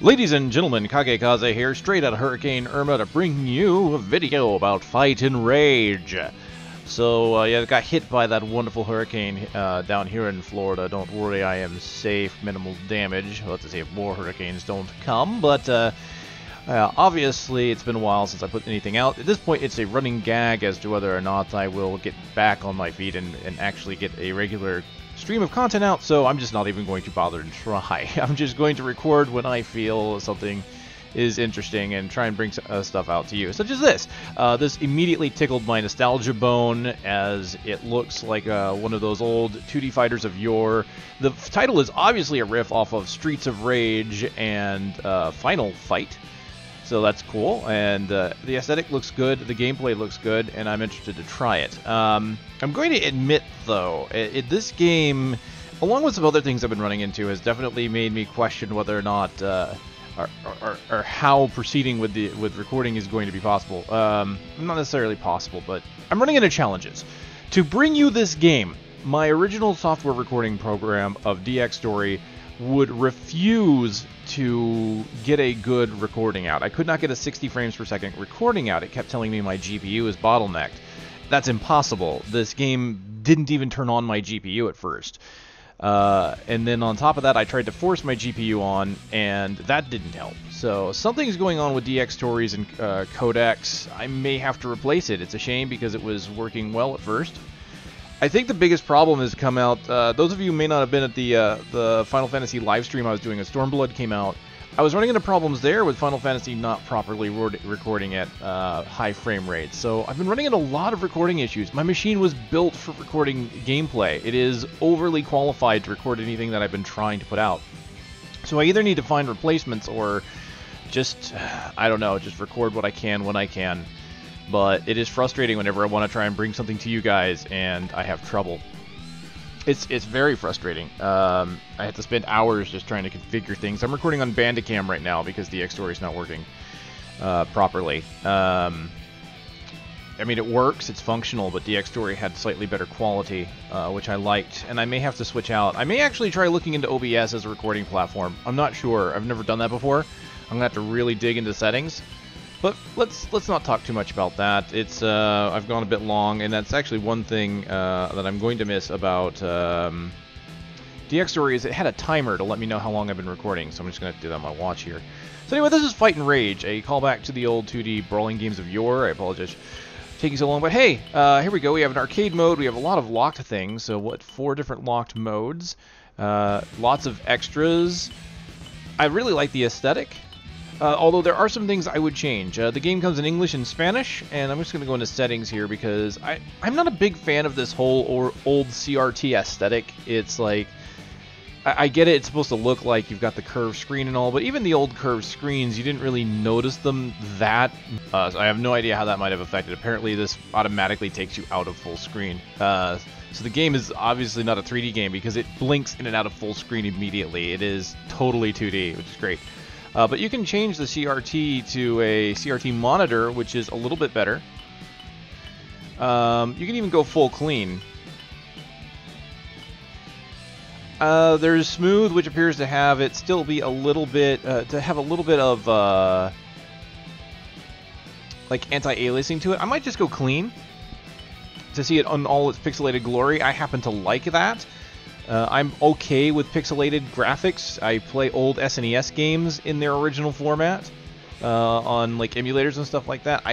Ladies and gentlemen, KageKaze here, straight out of Hurricane Irma to bring you a video about Figt'n Rage. So, yeah, I got hit by that wonderful hurricane down here in Florida. Don't worry, I am safe, minimal damage. We'll have to see if more hurricanes don't come, but obviously it's been a while since I put anything out. At this point, it's a running gag as to whether or not I will get back on my feet and actually get a regular stream of content out, so I'm just not even going to bother to try. I'm just going to record when I feel something is interesting and try and bring stuff out to you, such as this. This immediately tickled my nostalgia bone, as it looks like one of those old 2D fighters of yore. The title is obviously a riff off of Streets of Rage and Final Fight, so that's cool, and the aesthetic looks good, the gameplay looks good, and I'm interested to try it. I'm going to admit, though, this game, along with some other things I've been running into, has definitely made me question whether or not, or how proceeding with recording is going to be possible. Not necessarily possible, but I'm running into challenges. To bring you this game, my original software recording program of DX Story would refuse to get a good recording out. I could not get a 60 frames per second recording out. It kept telling me my GPU is bottlenecked. That's impossible. This game didn't even turn on my GPU at first. And then on top of that, I tried to force my GPU on, and that didn't help. So something's going on with DX Stories and codecs. I may have to replace it. It's a shame because it was working well at first. I think the biggest problem has come out. Those of you who may not have been at the Final Fantasy live stream I was doing, Stormblood came out. I was running into problems there with Final Fantasy not properly recording at high frame rates. So I've been running into a lot of recording issues. My machine was built for recording gameplay. It is overly qualified to record anything that I've been trying to put out. So I either need to find replacements or just, I don't know, just record what I can when I can. But it is frustrating whenever I want to try and bring something to you guys and I have trouble. It's very frustrating. I have to spend hours just trying to configure things. I'm recording on Bandicam right now because the DxStory is not working properly. I mean, it works, it's functional, but DxStory had slightly better quality, which I liked, and I may have to switch out. I may actually try looking into OBS as a recording platform. I'm not sure. I've never done that before. I'm gonna have to really dig into settings. But let's not talk too much about that. It's I've gone a bit long, and that's actually one thing that I'm going to miss about DX Story is it had a timer to let me know how long I've been recording. So I'm just gonna have to do that on my watch here. So anyway, this is Figt'n Rage, a callback to the old 2D brawling games of yore. I apologize for taking so long, but hey, here we go. We have an arcade mode. We have a lot of locked things. So what? 4 different locked modes. Lots of extras. I really like the aesthetic. Although there are some things I would change. The game comes in English and Spanish, and I'm just going to go into settings here because I'm not a big fan of this whole old CRT aesthetic. It's like, I get it, it's supposed to look like you've got the curved screen and all, but even the old curved screens, you didn't really notice them that. So I have no idea how that might have affected. Apparently this automatically takes you out of full screen. So the game is obviously not a 3D game because it blinks in and out of full screen immediately. It is totally 2D, which is great. But you can change the CRT to a CRT monitor, which is a little bit better. You can even go full clean. There's smooth, which appears to have it still be a little bit, of like anti-aliasing to it. I might just go clean to see it on all its pixelated glory. I happen to like that. I'm okay with pixelated graphics. I play old SNES games in their original format on like emulators and stuff like that.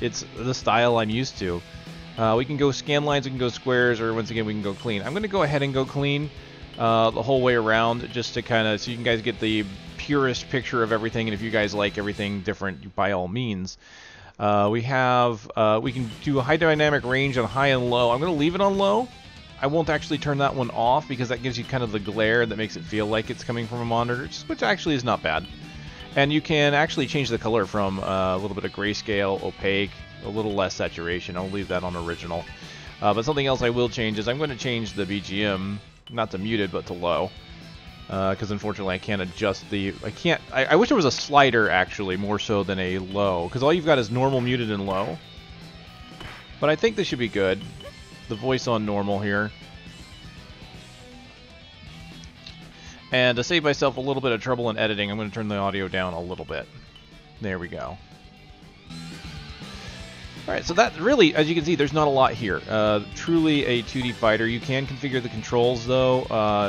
It's the style I'm used to. We can go scan lines, we can go squares, or once again we can go clean. I'm going to go ahead and go clean the whole way around just to kind of, so you guys get the purest picture of everything, and if you guys like everything different, by all means. We can do a high dynamic range on high and low. I'm going to leave it on low. I won't actually turn that one off because that gives you kind of the glare that makes it feel like it's coming from a monitor, which actually is not bad. And you can actually change the color from a little bit of grayscale, opaque, a little less saturation. I'll leave that on original. But something else I will change is I'm going to change the BGM, not to muted, but to low. Because unfortunately I can't adjust I wish there was a slider actually, more so than a low. Because all you've got is normal, muted, and low. But I think this should be good. The voice on normal here. And to save myself a little bit of trouble in editing, I'm going to turn the audio down a little bit. There we go. Alright, so that really, as you can see, there's not a lot here. Truly a 2D fighter. You can configure the controls, though.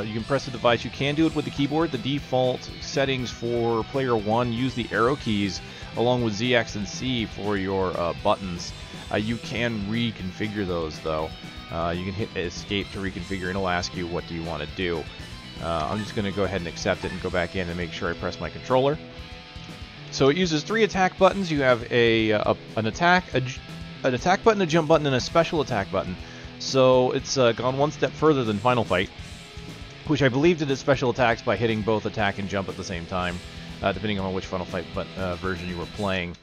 You can press the device. You can do it with the keyboard. The default settings for player 1 use the arrow keys along with Z, X, and C for your buttons. You can reconfigure those, though. You can hit escape to reconfigure, and it'll ask you what do you want to do. I'm just going to go ahead and accept it and go back in and make sure I press my controller. So it uses 3 attack buttons. You have an attack button, a jump button, and a special attack button. So it's gone one step further than Final Fight, which I believe did its special attacks by hitting both attack and jump at the same time, depending on which Final Fight version you were playing.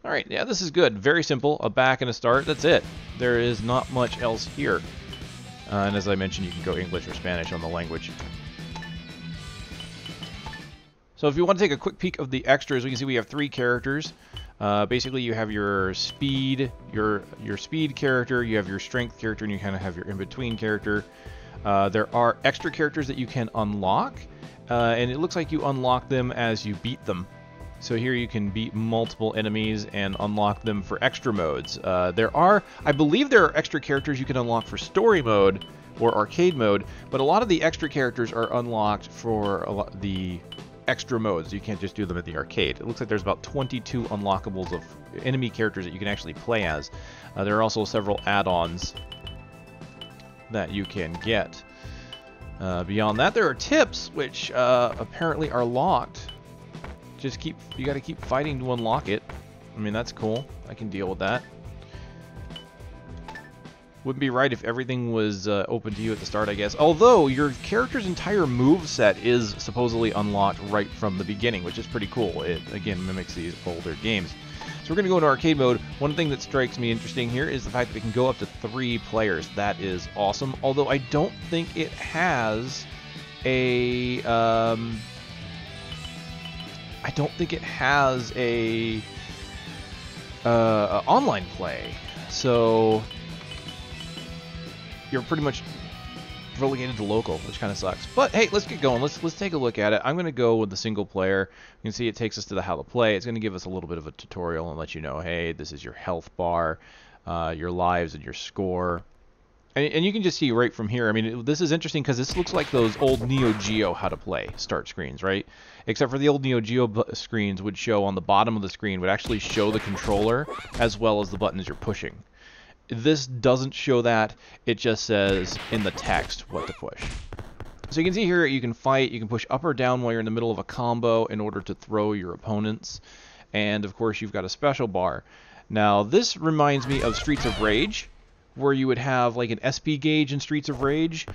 Alright, yeah, this is good. Very simple. A back and a start. That's it. There is not much else here. And as I mentioned, you can go English or Spanish on the language. So if you want to take a quick peek of the extras, we can see we have 3 characters. Basically, you have your speed, your speed character, you have your strength character, and you kind of have your in-between character. There are extra characters that you can unlock, and it looks like you unlock them as you beat them. So here you can beat multiple enemies and unlock them for extra modes. I believe there are extra characters you can unlock for story mode or arcade mode, but a lot of the extra characters are unlocked for the extra modes. You can't just do them at the arcade. It looks like there's about 22 unlockables of enemy characters that you can actually play as. There are also several add-ons that you can get. Beyond that, there are tips, which apparently are locked. You got to keep fighting to unlock it. I mean, that's cool. I can deal with that. Wouldn't be right if everything was open to you at the start, I guess. Although, your character's entire move set is supposedly unlocked right from the beginning, which is pretty cool. It, again, mimics these older games. So we're going to go into arcade mode. One thing that strikes me interesting here is the fact that we can go up to 3 players. That is awesome. Although, I don't think it has a... online play. So... you're pretty much relegated to local, which kind of sucks. But hey, let's get going. Let's take a look at it. I'm going to go with the single player. You can see it takes us to the how to play. It's going to give us a little bit of a tutorial and let you know, hey, this is your health bar, your lives, and your score. And you can just see right from here. I mean, this is interesting because this looks like those old Neo Geo how to play start screens, right? Except for the old Neo Geo screens would show on the bottom of the screen, would actually show the controller as well as the buttons you're pushing. This doesn't show that. It just says in the text what to push. So you can see here you can fight, you can push up or down while you're in the middle of a combo in order to throw your opponents. And of course you've got a special bar. Now this reminds me of Streets of Rage, where you would have like an SP gauge in Streets of Rage.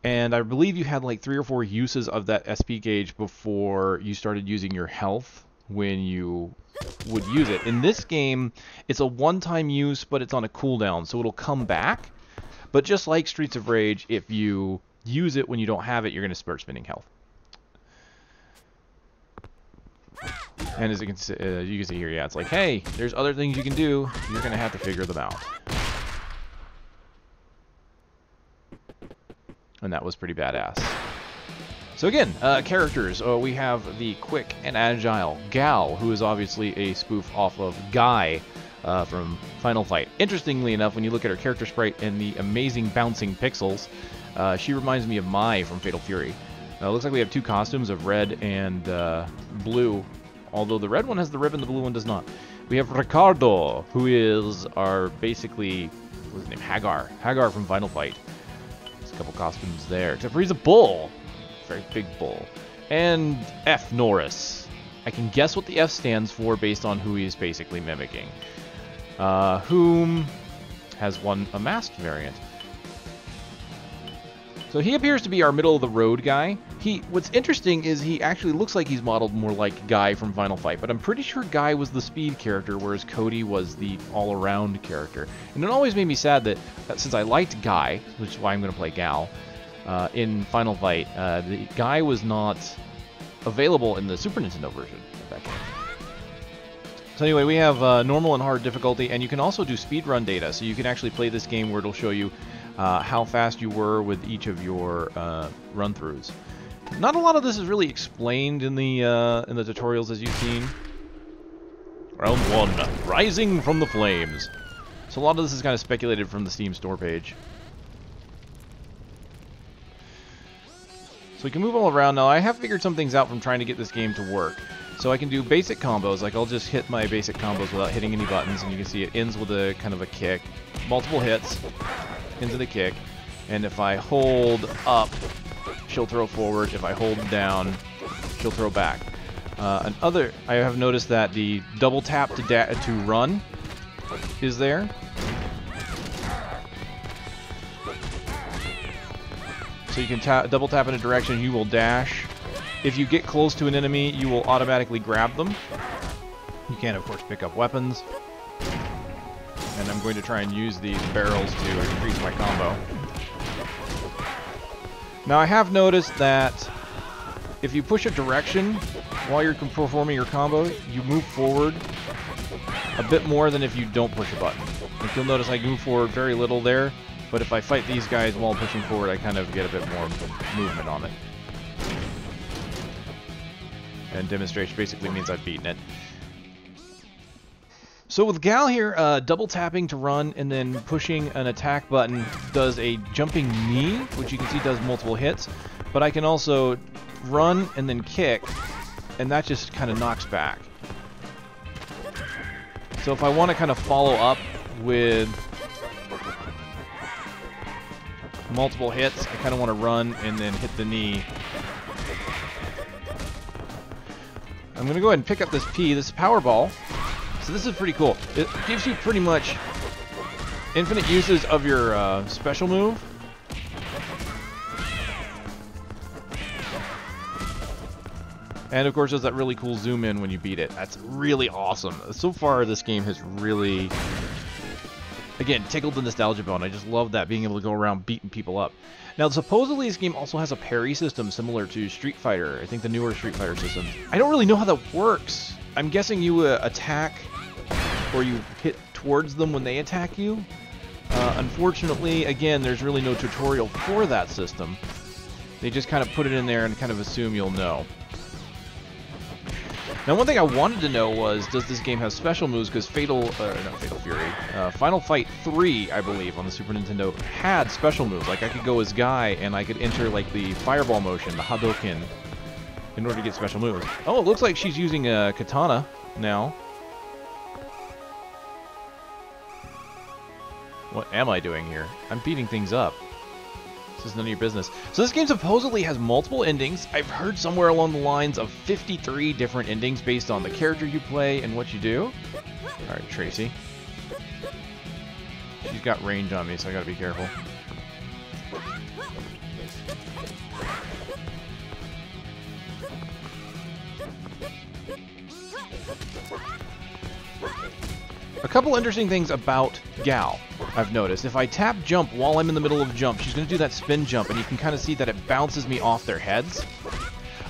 And I believe you had like 3 or 4 uses of that SP gauge before you started using your health when you would use it. In this game, it's a one-time use, but it's on a cooldown, so it'll come back. But just like Streets of Rage, if you use it when you don't have it, you're going to start spending health. And as you can see here, yeah, it's like, hey, there's other things you can do. You're going to have to figure them out. And that was pretty badass. So again, characters. We have the quick and agile Gal, who is obviously a spoof off of Guy from Final Fight. Interestingly enough, when you look at her character sprite and the amazing bouncing pixels, she reminds me of Mai from Fatal Fury. Looks like we have 2 costumes of red and blue, although the red one has the ribbon, the blue one does not. We have Ricardo, who is our basically, what's his name, Hagar from Final Fight. There's a couple costumes there, except for he's a bull. Very big bull. And F. Norris. I can guess what the F stands for based on who he is basically mimicking. Whom has a masked variant. So he appears to be our middle-of-the-road guy. What's interesting is he actually looks like he's modeled more like Guy from Final Fight, but I'm pretty sure Guy was the speed character, whereas Cody was the all-around character. And it always made me sad that since I liked Guy, which is why I'm going to play Gal, in Final Fight, the Guy was not available in the Super Nintendo version of that game. So anyway, we have normal and hard difficulty, and you can also do speedrun data, so you can actually play this game where it'll show you how fast you were with each of your run-throughs. Not a lot of this is really explained in the tutorials as you've seen. Round 1, Rising from the Flames. So a lot of this is kind of speculated from the Steam store page. So we can move all around now. I have figured some things out from trying to get this game to work. So I can do basic combos, like I'll just hit my basic combos without hitting any buttons, and you can see it ends with a kind of a kick. Multiple hits, ends with a kick, and if I hold up, she'll throw forward. If I hold down, she'll throw back. I have noticed that the double tap to run is there. So you can double tap in a direction, you will dash. If you get close to an enemy, you will automatically grab them. You can, of course, pick up weapons. And I'm going to try and use these barrels to increase my combo. Now, I have noticed that if you push a direction while you're performing your combo, you move forward a bit more than if you don't push a button. Like you'll notice I move forward very little there, but if I fight these guys while pushing forward, I kind of get a bit more movement on it. And demonstration basically means I've beaten it. So with Gal here, double tapping to run and then pushing an attack button does a jumping knee, which you can see does multiple hits. But I can also run and then kick, and that just kind of knocks back. So if I want to kind of follow up with multiple hits, I kind of want to run and then hit the knee. I'm going to go ahead and pick up this P. This is Power Ball. So this is pretty cool. It gives you pretty much infinite uses of your special move. And of course there's that really cool zoom in when you beat it. That's really awesome. So far this game has really, again, tickled the nostalgia bone. I just love that, being able to go around beating people up. Now supposedly this game also has a parry system similar to Street Fighter. I think the newer Street Fighter systems. I don't really know how that works. I'm guessing you attack or you hit towards them when they attack you. Unfortunately, again, there's really no tutorial for that system. They just kind of put it in there and kind of assume you'll know. Now, one thing I wanted to know was, does this game have special moves? Because Final Fight 3, I believe, on the Super Nintendo had special moves. Like, I could go as Guy, and I could enter, like, the fireball motion, the Hadouken, in order to get special moves. Oh, it looks like she's using a katana now. What am I doing here? I'm beating things up. This is none of your business. So this game supposedly has multiple endings. I've heard somewhere along the lines of 53 different endings based on the character you play and what you do. Alright, Tracy. She's got range on me, so I gotta be careful. A couple interesting things about Gal I've noticed. If I tap jump while I'm in the middle of jump, she's going to do that spin jump, and you can kind of see that it bounces me off their heads.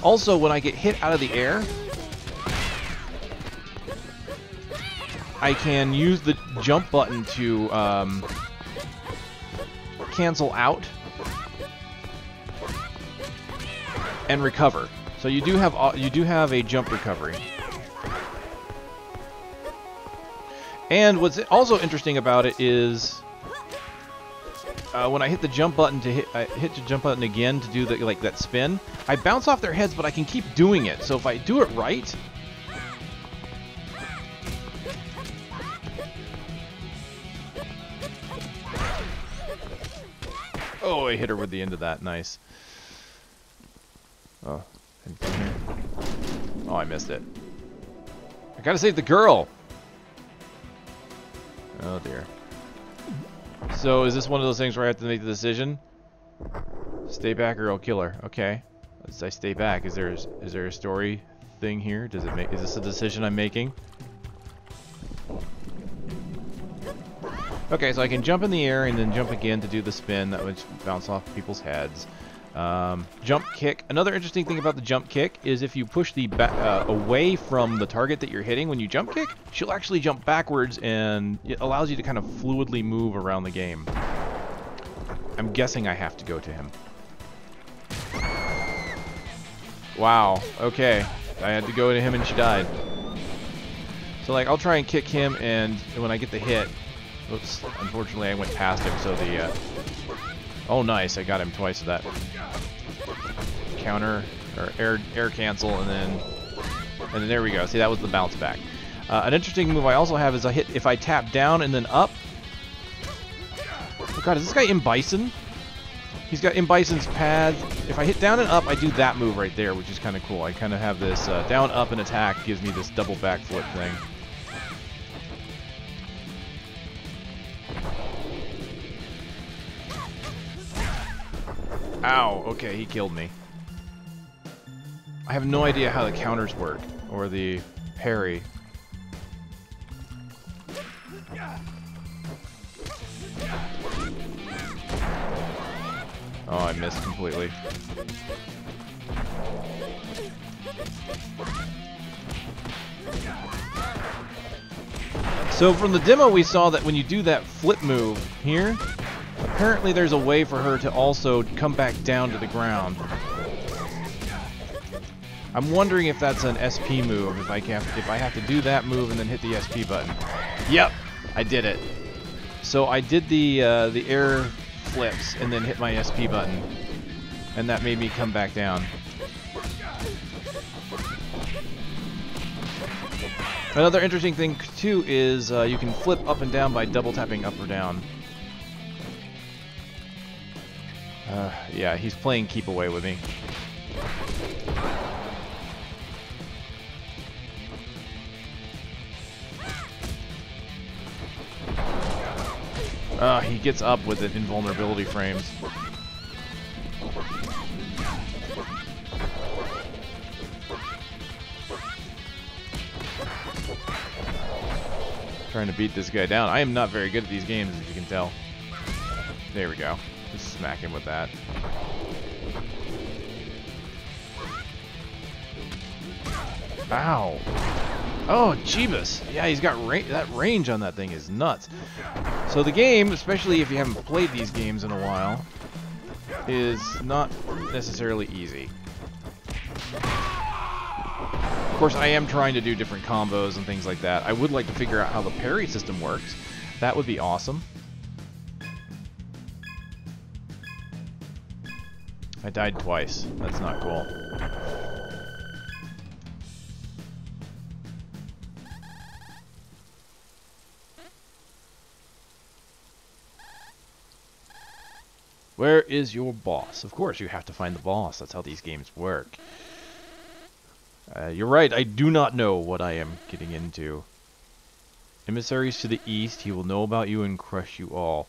Also, when I get hit out of the air, I can use the jump button to cancel out and recover. So you do have a jump recovery. And what's also interesting about it is when I hit the jump button I hit the jump button again to do that spin, I bounce off their heads, but I can keep doing it. So if I do it right, oh, I hit her with the end of that. Nice. Oh, I missed it. I gotta save the girl. Oh dear. So is this one of those things where I have to make the decision? Stay back or I'll kill her. Okay. As I stay back, is there a story thing here? Is this a decision I'm making? Okay, so I can jump in the air and then jump again to do the spin that would bounce off people's heads. Jump kick. Another interesting thing about the jump kick is if you push the away from the target that you're hitting when you jump kick, she'll actually jump backwards, and it allows you to kind of fluidly move around the game. I'm guessing I have to go to him. Wow, okay. I had to go to him and she died. So, like, I'll try and kick him, and when I get the hit... Oops, unfortunately I went past him, so the... Oh, nice, I got him twice of that. Counter, or air cancel, and then there we go. See, that was the bounce back. An interesting move I also have is I hit... If I tap down and then up... Oh god, is this guy M-Bison? He's got M-Bison's pad. If I hit down and up, I do that move right there, which is kind of cool. I kind of have this down, up, and attack gives me this double backflip thing. Ow, okay, he killed me. I have no idea how the counters work, or the parry. Oh, I missed completely. So from the demo we saw that when you do that flip move here, apparently there's a way for her to also come back down to the ground. I'm wondering if that's an SP move, if I have to do that move and then hit the SP button. Yep, I did it. So I did the air flips and then hit my SP button, and that made me come back down. Another interesting thing too is you can flip up and down by double tapping up or down. Yeah, he's playing keep away with me. He gets up with the invulnerability frames. Trying to beat this guy down. I am not very good at these games, as you can tell. There we go. Just smack him with that. Ow. Oh, Jeebus. Yeah, he's got that range on that thing is nuts. So the game, especially if you haven't played these games in a while, is not necessarily easy. Of course, I am trying to do different combos and things like that. I would like to figure out how the parry system works. That would be awesome. I died twice. That's not cool. Where is your boss? Of course, you have to find the boss. That's how these games work. You're right, I do not know what I am getting into. Emissaries to the east, he will know about you and crush you all.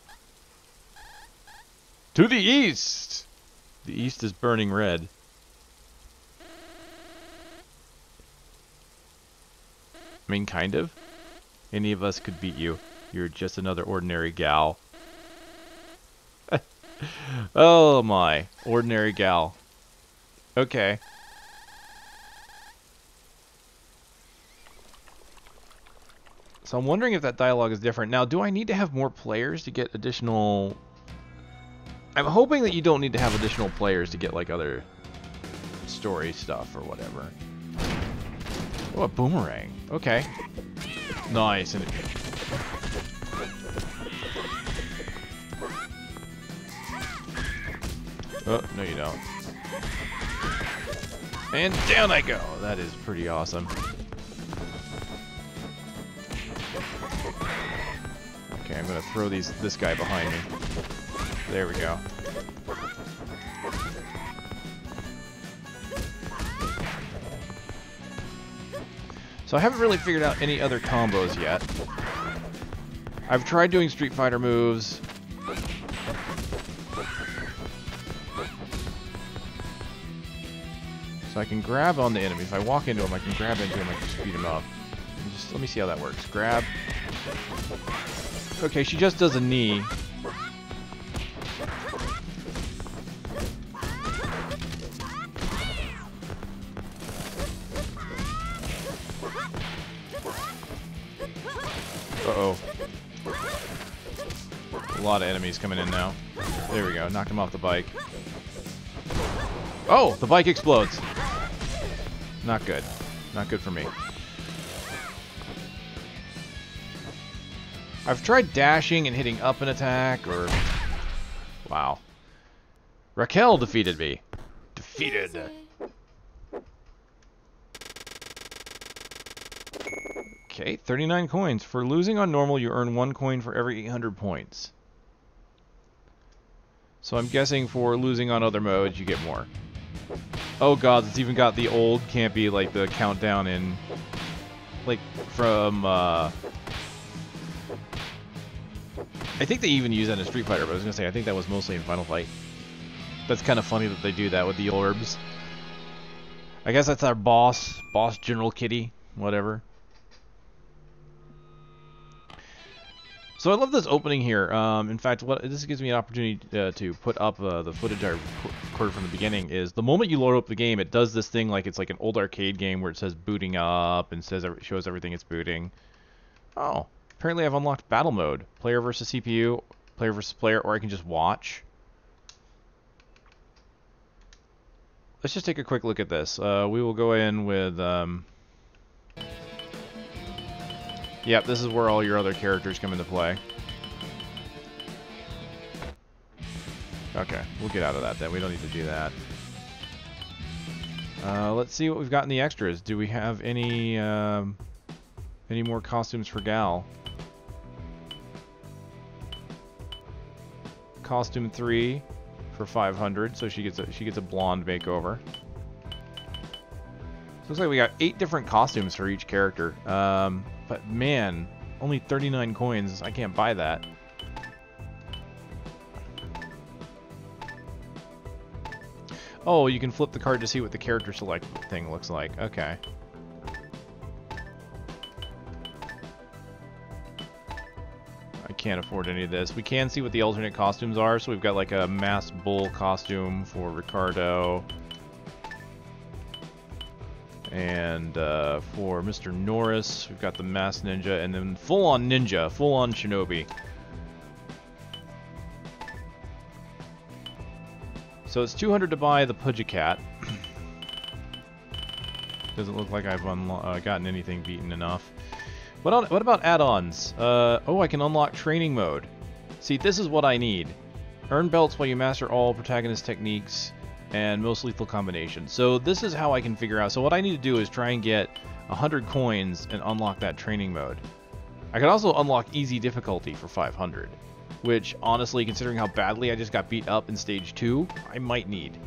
To the east! The east is burning red. I mean, kind of. Any of us could beat you. You're just another ordinary gal. Oh my, ordinary gal. Okay. So I'm wondering if that dialogue is different. Now, do I need to have more players to get additional... I'm hoping that you don't need to have additional players to get, like, other story stuff or whatever. Oh, a boomerang. Okay. Nice. And oh, no you don't. And down I go. That is pretty awesome. Okay, I'm gonna throw this guy behind me. There we go. So I haven't really figured out any other combos yet. I've tried doing Street Fighter moves. So I can grab on the enemy. If I walk into him, I can grab into him, I can speed him up. And just let me see how that works. Grab. Okay, she just does a knee. Uh-oh. A lot of enemies coming in now. There we go. Knocked him off the bike. Oh! The bike explodes. Not good. Not good for me. I've tried dashing and hitting up an attack, or... Wow. Raquel defeated me. Defeated. Okay, 39 coins. For losing on normal, you earn 1 coin for every 800 points. So I'm guessing for losing on other modes, you get more. Oh god, it's even got the old campy, like the countdown in... Like, from, I think they even use that in Street Fighter, but I was gonna say, I think that was mostly in Final Fight. That's kind of funny that they do that with the orbs. I guess that's our boss. Boss General Kitty. Whatever. So I love this opening here. In fact, what this gives me an opportunity to put up the footage I recorded from the beginning. Is the moment you load up the game, it does this thing like it's like an old arcade game where it says booting up and shows everything it's booting. Oh, apparently I've unlocked battle mode. Player versus CPU, player versus player, or I can just watch. Let's just take a quick look at this. We will go in with... Yep, this is where all your other characters come into play. Okay, we'll get out of that then. We don't need to do that. Let's see what we've got in the extras. Do we have any more costumes for Gal? Costume 3 for 500, so she gets a blonde makeover. Looks like we got 8 different costumes for each character. But man, only 39 coins. I can't buy that. Oh, you can flip the card to see what the character select thing looks like. Okay. I can't afford any of this. We can see what the alternate costumes are. So we've got like a masked bull costume for Ricardo. And for Mr. Norris, we've got the masked ninja, and then full-on ninja, full-on shinobi. So it's 200 to buy the Pudgy-Cat. Doesn't look like I've gotten anything beaten enough. What about add-ons? Oh, I can unlock training mode. See, this is what I need. Earn belts while you master all protagonist techniques and most lethal combinations. So this is how I can figure out. So what I need to do is try and get 100 coins and unlock that training mode. I could also unlock easy difficulty for 500, which honestly, considering how badly I just got beat up in stage 2, I might need.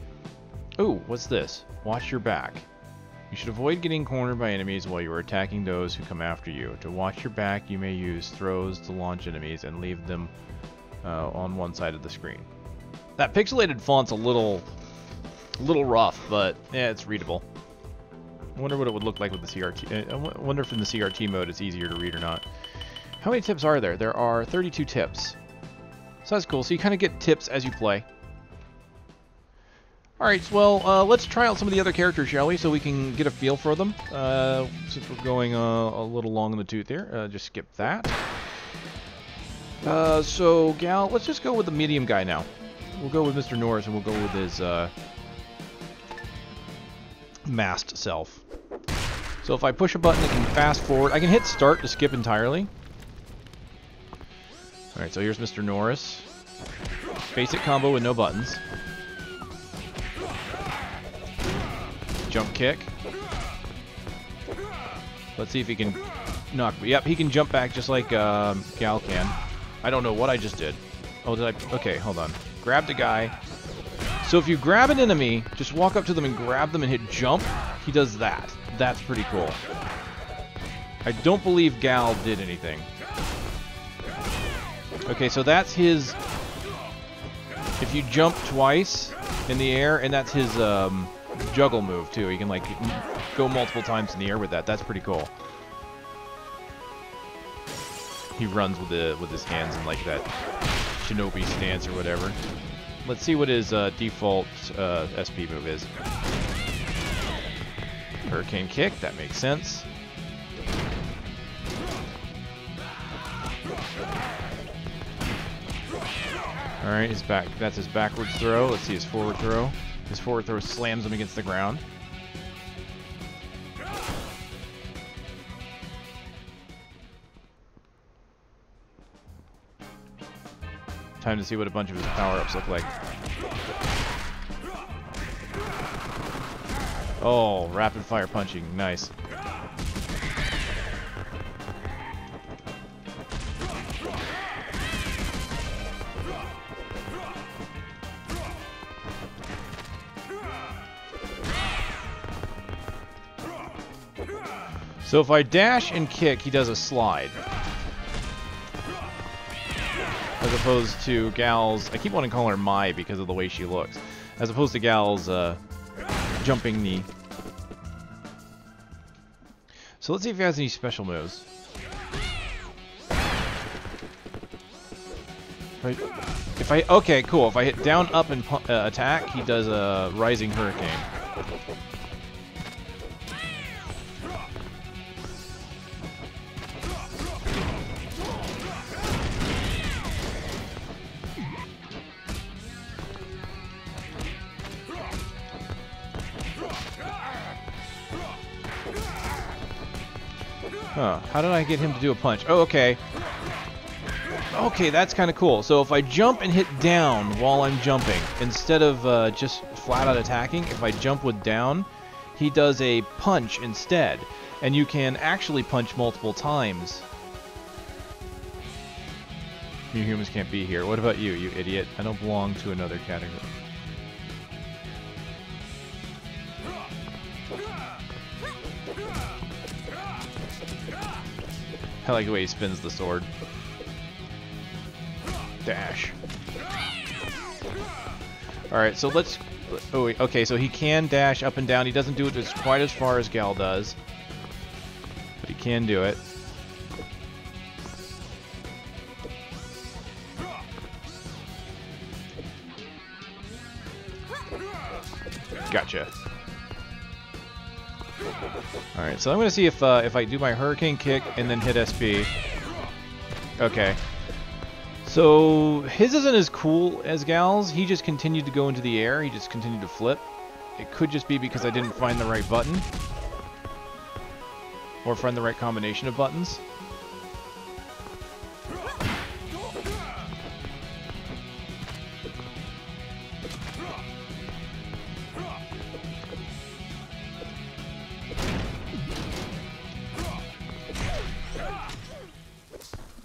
Ooh, what's this? Watch your back. You should avoid getting cornered by enemies while you are attacking those who come after you. To watch your back, you may use throws to launch enemies and leave them on one side of the screen. That pixelated font's a little rough, but yeah, it's readable. I wonder what it would look like with the CRT. I wonder if in the CRT mode it's easier to read or not. How many tips are there? There are 32 tips. So that's cool. So you kind of get tips as you play. Alright, well, let's try out some of the other characters, shall we? So we can get a feel for them. Since we're going a little long in the tooth here. Just skip that. So, Gal, let's just go with the medium guy now. We'll go with Mr. Norris and we'll go with his... masked self. So if I push a button, it can fast forward. I can hit start to skip entirely. Alright, so here's Mr. Norris. Basic combo with no buttons. Jump kick. Let's see if he can knock me. Yep, he can jump back just like Gal can. I don't know what I just did. Oh, did I? Okay, hold on. Grab the guy. So if you grab an enemy, just walk up to them and grab them and hit jump, he does that. That's pretty cool. I don't believe Gal did anything. Okay, so that's his... If you jump twice in the air, and that's his juggle move too. He can like go multiple times in the air with that. That's pretty cool. He runs with his hands in like that shinobi stance or whatever. Let's see what his default SP move is. Hurricane kick, that makes sense. Alright, his back. That's his backwards throw. Let's see his forward throw. His forward throw slams him against the ground. time to see what a bunch of his power-ups look like. Oh, rapid fire punching. Nice. So if I dash and kick, he does a slide. As opposed to Gal's... I keep wanting to call her Mai because of the way she looks. As opposed to Gal's jumping knee. So let's see if he has any special moves. Okay, cool. If I hit down, up, and attack, he does a rising hurricane. Huh, how did I get him to do a punch? Oh, okay. Okay, that's kind of cool. So if I jump and hit down while I'm jumping, instead of just flat out attacking, if I jump with down, he does a punch instead. And you can actually punch multiple times. You humans can't be here. What about you, you idiot? I don't belong to another category. I like the way he spins the sword. Dash. Alright, so let's... Oh, wait, okay, so he can dash up and down. He doesn't do it quite as far as Gal does. But he can do it. Gotcha. Alright, so I'm going to see if I do my Hurricane Kick and then hit SP. Okay. So, his isn't as cool as Gal's. He just continued to go into the air. He just continued to flip. It could just be because I didn't find the right button. Or find the right combination of buttons.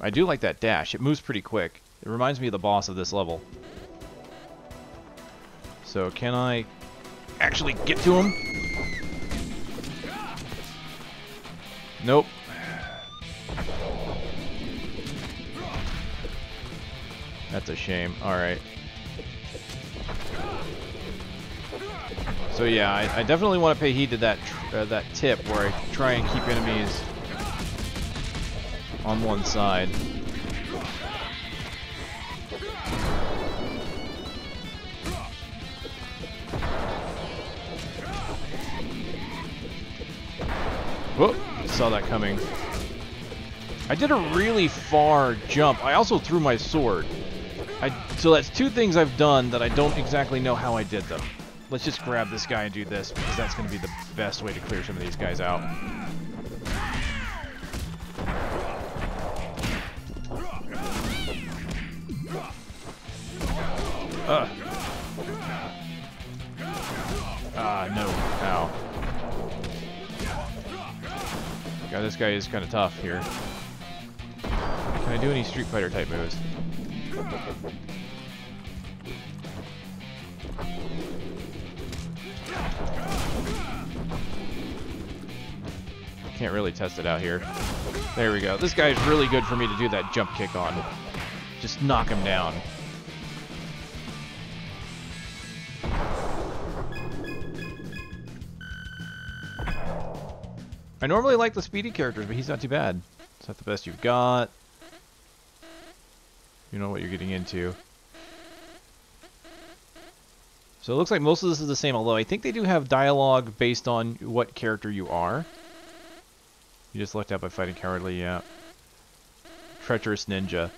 I do like that dash. It moves pretty quick. It reminds me of the boss of this level. So can I actually get to him? Nope. That's a shame. Alright. So yeah, I definitely want to pay heed to that that tip where I try and keep enemies on one side. Whoop! Saw that coming. I did a really far jump. I also threw my sword. So that's two things I've done that I don't exactly know how I did them. Let's just grab this guy and do this, because that's going to be the best way to clear some of these guys out. No. Ow. God, this guy is kind of tough here. Can I do any Street Fighter type moves? Can't really test it out here. There we go. This guy is really good for me to do that jump kick on. Just knock him down. I normally like the speedy characters, but he's not too bad. Is that the best you've got? You know what you're getting into. So it looks like most of this is the same, although I think they do have dialogue based on what character you are. You just lucked out by fighting cowardly, yeah. Treacherous ninja.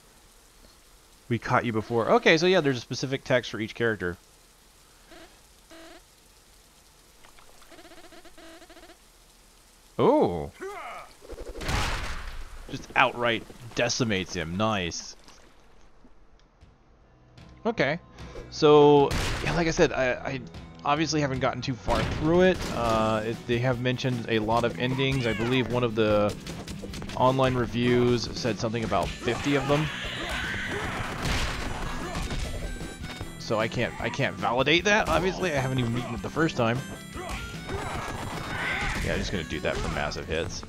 We caught you before. Okay, so yeah, there's a specific text for each character. Oh! Just outright decimates him. Nice. Okay. So, yeah, like I said, I obviously haven't gotten too far through it. They have mentioned a lot of endings. I believe one of the online reviews said something about 50 of them. So I can't validate that. Obviously, I haven't even beaten it the first time. Yeah, I'm just gonna do that for massive hits.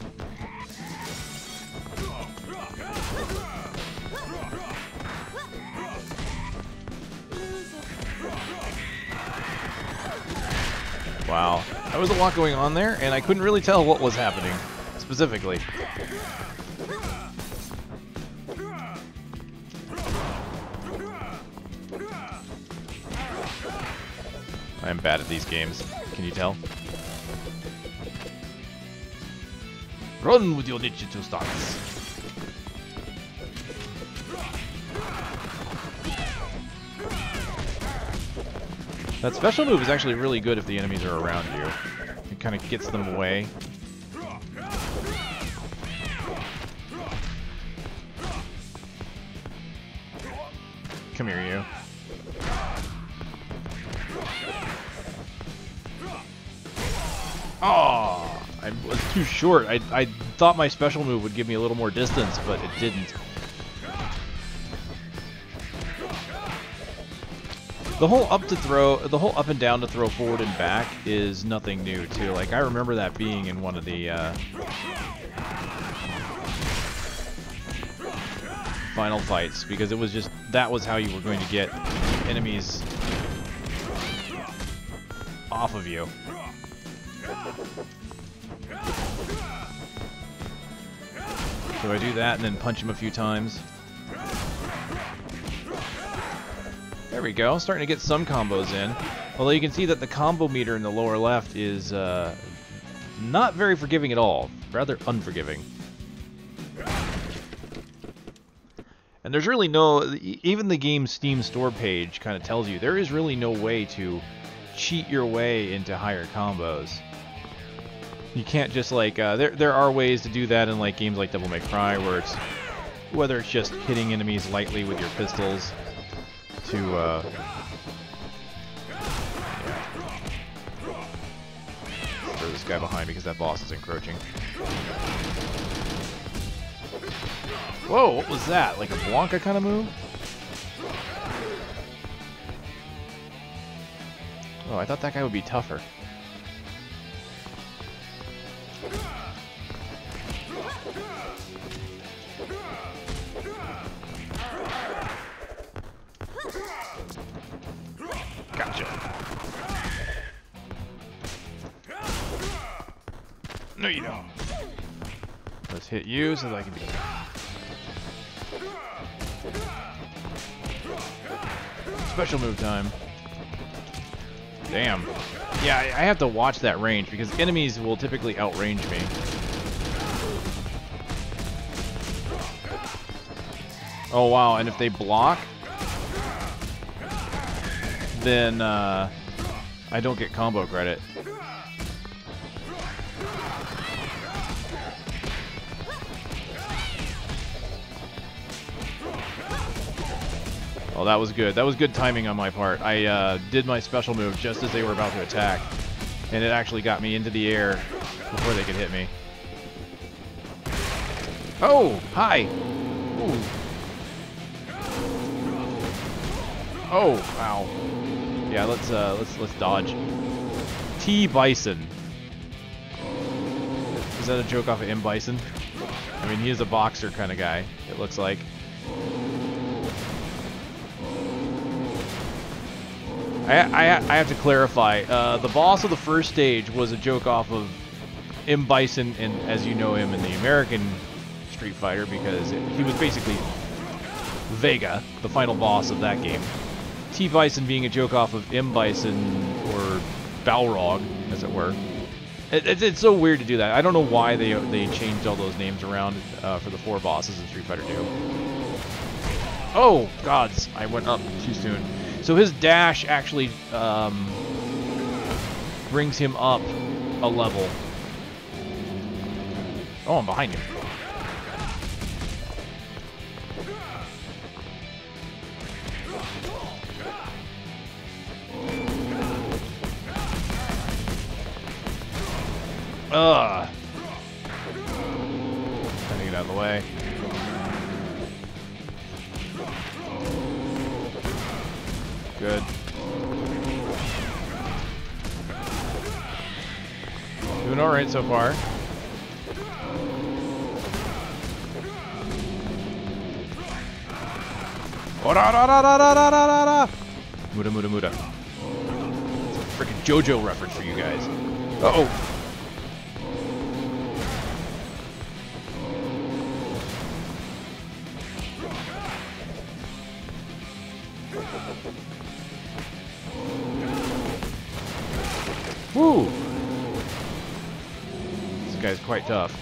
Wow, that was a lot going on there, and I couldn't really tell what was happening specifically. I am bad at these games. Can you tell? Run with your ninjutsu stance. That special move is actually really good if the enemies are around you. It kind of gets them away. Come here, you. Oh, I was too short. I thought my special move would give me a little more distance, but it didn't. The whole up and down to throw forward and back is nothing new too. Like I remember that being in one of the final fights because it was just that was how you were going to get enemies off of you. So I do that and then punch him a few times. There we go, starting to get some combos in. Although you can see that the combo meter in the lower left is not very forgiving at all. Rather unforgiving. And there's really no... Even the game's Steam store page kind of tells you there is really no way to cheat your way into higher combos. You can't just like... there are ways to do that in like games like Devil May Cry where it's... Whether it's just hitting enemies lightly with your pistols to yeah. Throw this guy behind because that boss is encroaching. Whoa, what was that? Like a Blanca kind of move? Oh, I thought that guy would be tougher. Gotcha. No, you don't. Let's hit you so that I can be... Special move time. Damn. Yeah, I have to watch that range because enemies will typically outrange me. Oh wow, and if they block, then I don't get combo credit. Oh, that was good. That was good timing on my part. I did my special move just as they were about to attack, and it actually got me into the air before they could hit me. Oh, hi. Ooh. Oh, wow. Yeah, let's dodge. T Bison. Is that a joke off of M Bison? I mean, he is a boxer kind of guy, it looks like. I have to clarify. The boss of the first stage was a joke off of M Bison, and as you know him in the American Street Fighter, because he was basically Vega, the final boss of that game. T Bison being a joke off of M Bison, or Balrog, as it were. It's so weird to do that. I don't know why they changed all those names around for the 4 bosses in Street Fighter 2. Oh, gods, I went up too soon. So his dash actually brings him up a level. Oh, I'm behind him. Ugh. Trying to get out of the way. Good. Doing alright so far. Muda, muda, muda. It's a freaking JoJo reference for you guys. Uh-oh. Woo! This guy's quite tough.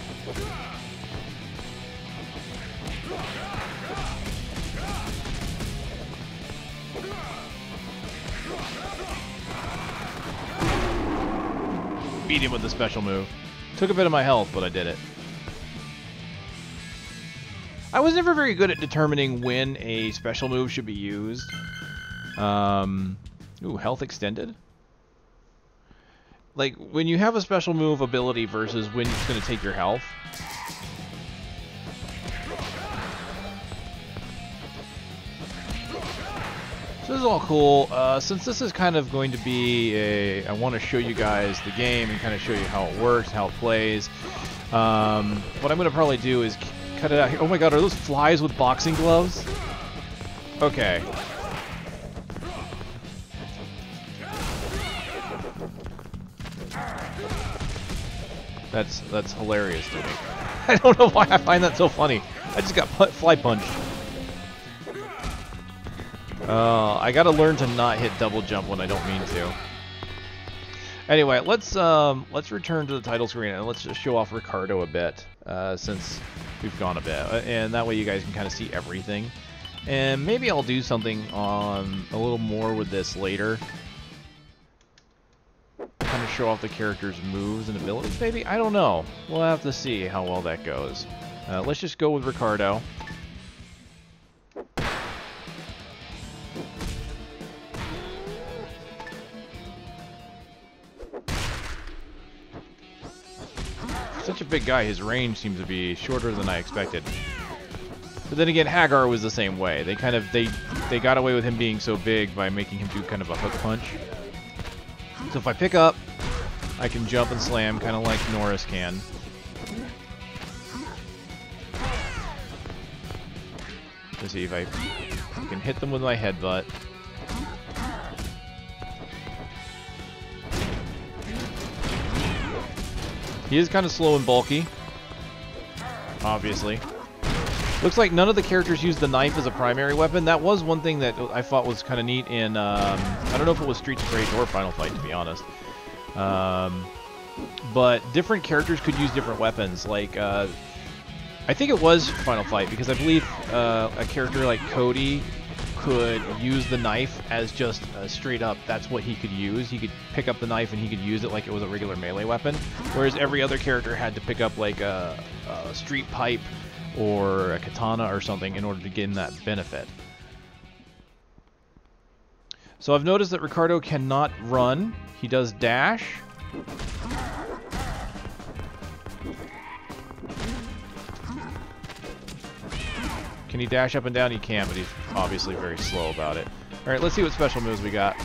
Beat him with the special move. Took a bit of my health, but I did it. I was never very good at determining when a special move should be used. Ooh, health extended? Like, when you have a special move ability versus when it's going to take your health. So this is all cool. Since this is kind of going to be a... I want to show you guys the game and kind of show you how it works, how it plays. What I'm going to probably do is cut it out here. Oh my god, are those flies with boxing gloves? Okay. That's hilarious to me. I don't know why I find that so funny. I just got fly punched. I gotta learn to not hit double jump when I don't mean to. Anyway, let's return to the title screen and let's just show off Ricardo a bit, since we've gone a bit, and that way you guys can kind of see everything. And maybe I'll do something on a little more with this later. Kind of show off the character's moves and abilities, maybe? I don't know. We'll have to see how well that goes. Let's just go with Ricardo. Such a big guy, his range seems to be shorter than I expected. But then again, Hagar was the same way. They got away with him being so big by making him do kind of a hook punch. So if I pick up, I can jump and slam, kind of like Norris can. Let's see if I can hit them with my headbutt. He is kind of slow and bulky, obviously. Looks like none of the characters use the knife as a primary weapon. That was one thing that I thought was kind of neat in, I don't know if it was Streets of Rage or Final Fight, to be honest. But different characters could use different weapons. Like, I think it was Final Fight, because I believe a character like Cody could use the knife as just straight up, that's what he could use. He could pick up the knife and he could use it like it was a regular melee weapon. Whereas every other character had to pick up like a street pipe or a katana or something in order to gain that benefit. So I've noticed that Ricardo cannot run. He does dash. Can he dash up and down? He can, but he's obviously very slow about it. Alright, let's see what special moves we got.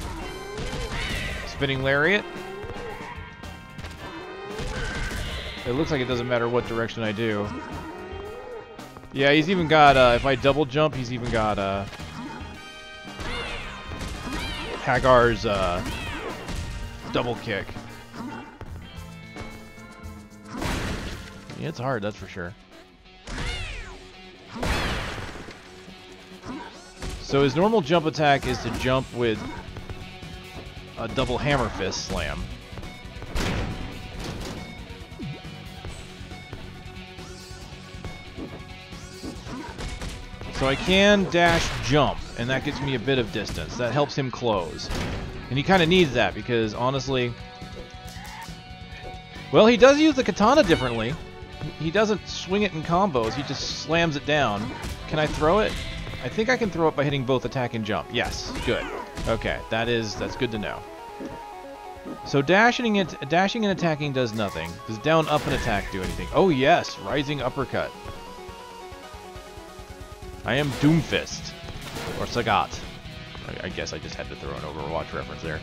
Spinning Lariat. It looks like it doesn't matter what direction I do. Yeah, he's even got, if I double jump, he's even got, Hagar's, double kick. Yeah, it's hard, that's for sure. So his normal jump attack is to jump with a double hammer fist slam. So I can dash jump, and that gets me a bit of distance. That helps him close. And he kind of needs that because, honestly... Well, he does use the katana differently. He doesn't swing it in combos, he just slams it down. Can I throw it? I think I can throw it by hitting both attack and jump. Yes, good. Okay, that's good to know. So dashing and attacking does nothing. Does down, up, and attack do anything? Oh yes, rising uppercut. I am Doomfist. Or Sagat. I guess I just had to throw an Overwatch reference there.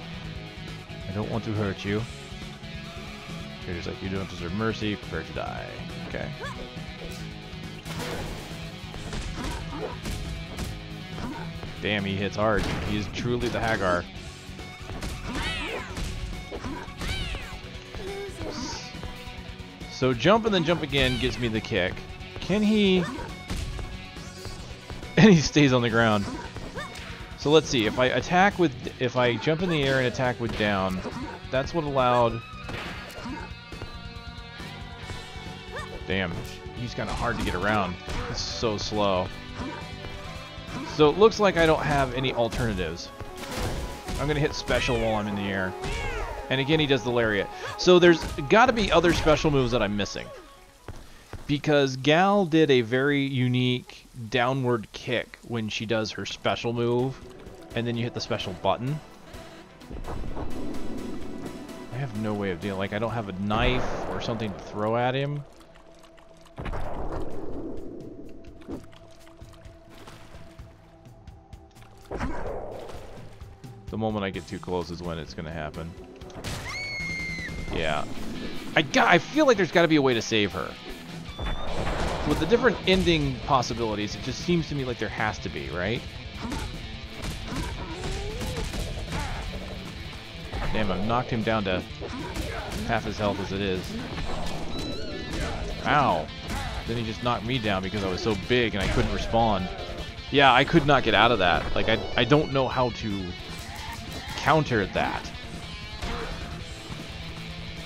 I don't want to hurt you. Characters like you don't deserve mercy, prepare to die. Okay. Damn, he hits hard. He is truly the Hagar. So jump and then jump again gives me the kick. Can he... And he stays on the ground. So let's see, if I jump in the air and attack with down, that's what allowed... Damn, he's kind of hard to get around. It's so slow. So it looks like I don't have any alternatives. I'm gonna hit special while I'm in the air. And again, he does the lariat. So there's got to be other special moves that I'm missing. Because Gal did a very unique downward kick when she does her special move. And then you hit the special button. I have no way of dealing. Like, I don't have a knife or something to throw at him. The moment I get too close is when it's going to happen. Yeah. I feel like there's got to be a way to save her. With the different ending possibilities, it just seems to me like there has to be, right? Damn, I've knocked him down to half his health as it is. Ow. Then he just knocked me down because I was so big and I couldn't respond. Yeah, I could not get out of that. Like, I don't know how to counter that.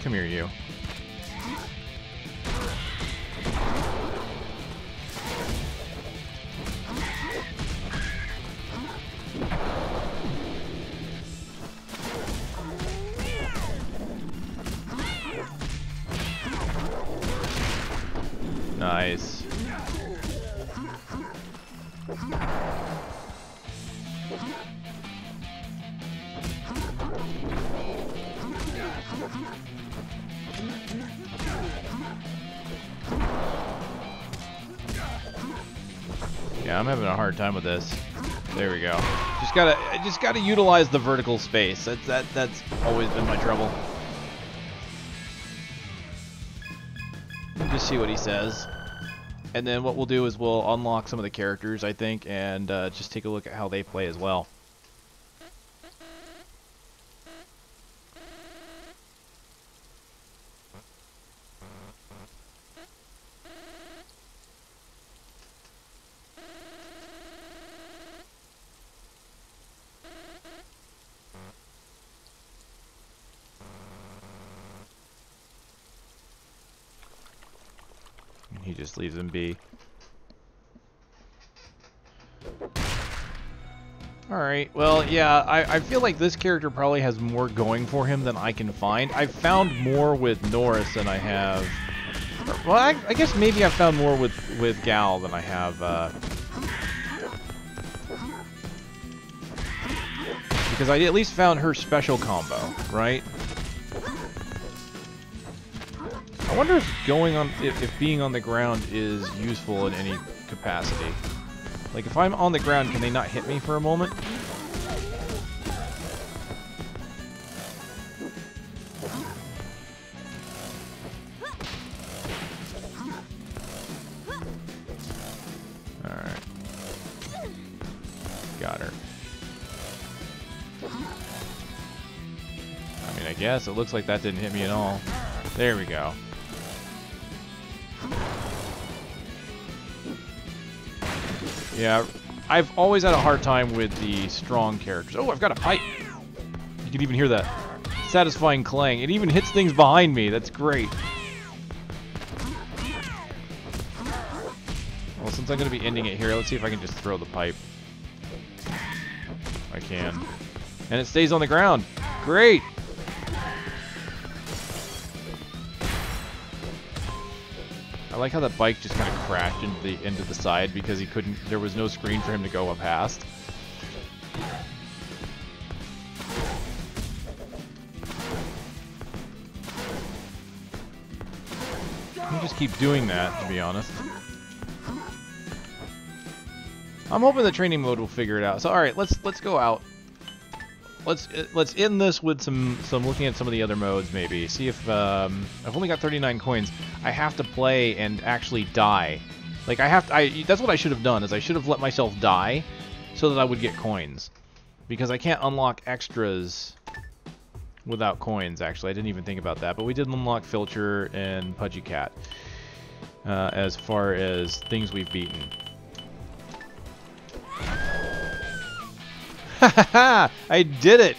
Come here, you. Nice. Yeah, I'm having a hard time with this. There we go. Just gotta utilize the vertical space. That's always been my trouble. Just see what he says. And then what we'll do is we'll unlock some of the characters, I think, and just take a look at how they play as well. He just leaves him be. Alright, well, yeah, I feel like this character probably has more going for him than I can find. I've found more with Norris than I have... Well, I guess maybe I've found more with Gal than I have... because I at least found her special combo, right? I wonder if if being on the ground is useful in any capacity. Like, if I'm on the ground, can they not hit me for a moment? Alright. Got her. I mean, I guess it looks like that didn't hit me at all. There we go. Yeah, I've always had a hard time with the strong characters. Oh, I've got a pipe. You can even hear that satisfying clang. It even hits things behind me. That's great. Well, since I'm going to be ending it here, let's see if I can just throw the pipe. I can. And it stays on the ground. Great. I like how that bike just kind of crashed into the side because he couldn't. There was no screen for him to go up past. Let me just keep doing that, to be honest. I'm hoping the training mode will figure it out. So, all right, let's go out. Let's end this with some looking at some of the other modes, maybe. See if I've only got 39 coins. I have to play and actually die. Like that's what I should have done. Is I should have let myself die, so that I would get coins, because I can't unlock extras without coins. Actually, I didn't even think about that. But we did unlock Filcher and Pudgy Cat as far as things we've beaten. Haha! I did it!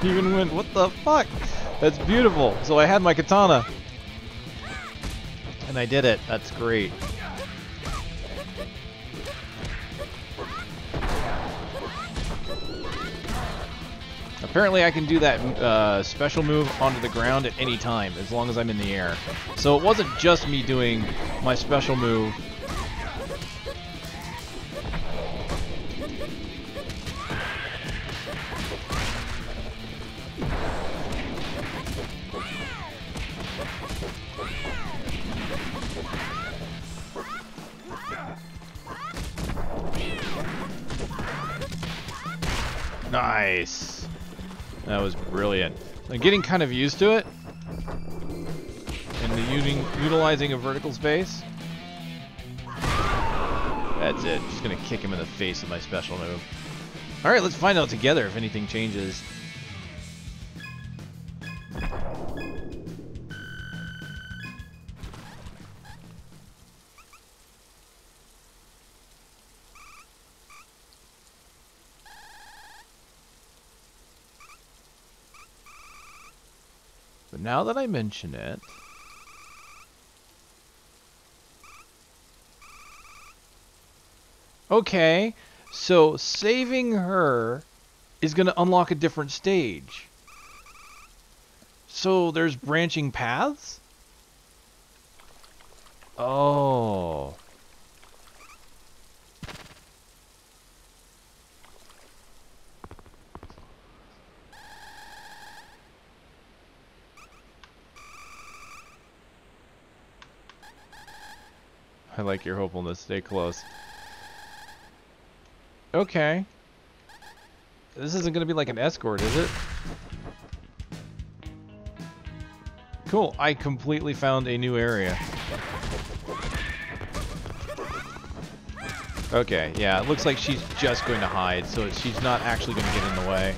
Even when... What the fuck? That's beautiful. So I had my katana. And I did it. That's great. Apparently I can do that special move onto the ground at any time, as long as I'm in the air. So it wasn't just me doing my special move. Nice. That was brilliant. I'm getting kind of used to it. And the utilizing of vertical space. That's it. Just gonna kick him in the face with my special move. Alright, let's find out together if anything changes. But now that I mention it... Okay, so saving her is going to unlock a different stage. So there's branching paths? Oh. I like your hopefulness. Stay close. Okay. This isn't going to be like an escort, is it? Cool. I completely found a new area. Okay, yeah. It looks like she's just going to hide, so she's not actually going to get in the way.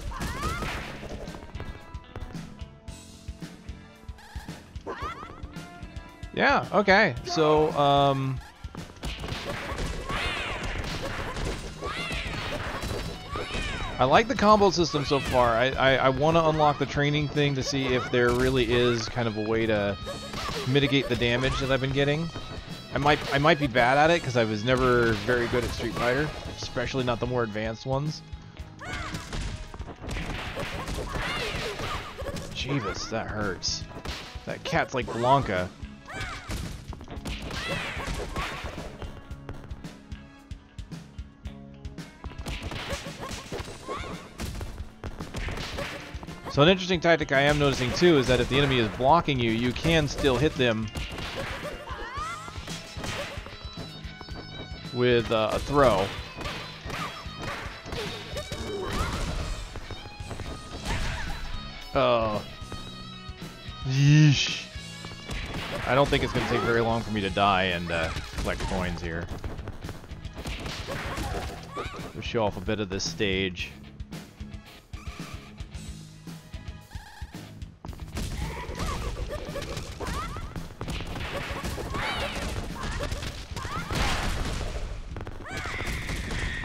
Yeah, okay. So, I like the combo system so far. I want to unlock the training thing to see if there really is kind of a way to mitigate the damage that I've been getting. I might be bad at it because I was never very good at Street Fighter, especially not the more advanced ones. Jeebus, that hurts. That cat's like Blanca. So an interesting tactic I am noticing too is that if the enemy is blocking you, you can still hit them with a throw. Oh. Yeesh. I don't think it's going to take very long for me to die and collect coins here. We'll show off a bit of this stage.